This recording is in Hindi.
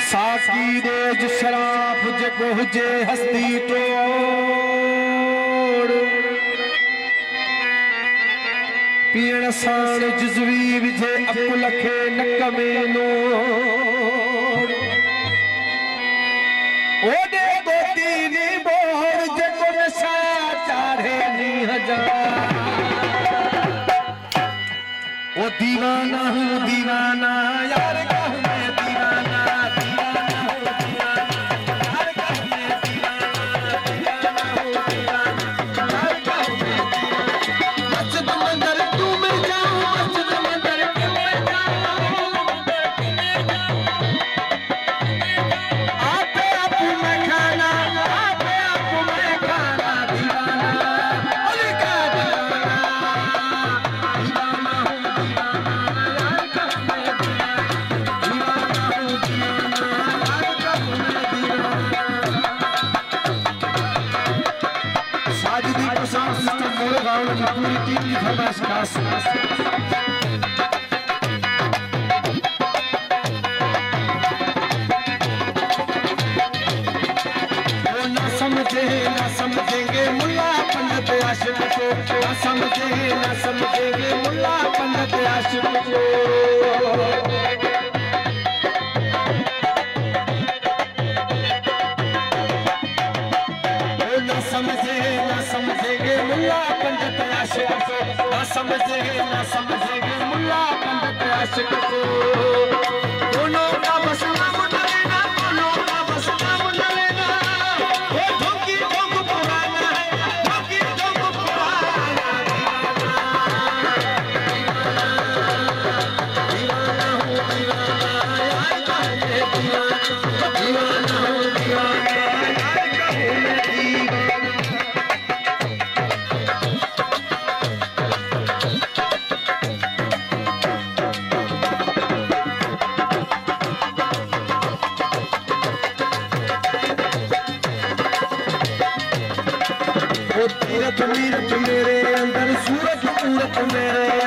साकी रोज शराफ जगो हुजे हस्ती तोड़ पीण साण जुज़वी विझे अकुल खे नक में नोड़ ओडे गोती नी बोड़ जगो नशा चाढ़े नीह जा ओ दीवाना हूँ दीवाना यार कहूँ मैं दीवाना पूरी टीम की फरमाइश खास ना समझेंगे मुल्ला पंडित आशिक को ना समझेंगे मुल्ला पंडित आशिक को ना समझेंगे मुल्ला पंडित आशिक को ना समझेंगे मुल्ला पंडित आशिक को दोनों का बस नाम न लेना दोनों का बस नाम न लेना वो ठोकी ठोक पुराना है ठोकी ठोक पुराना दीवाना हूँ दीवाना यार कहूँ मैं दीवाना हूँ दीवाना यार कहूँ मैं दीवाना तीरथ मीरथ मेरे अंदर सूरज मूरत मेरे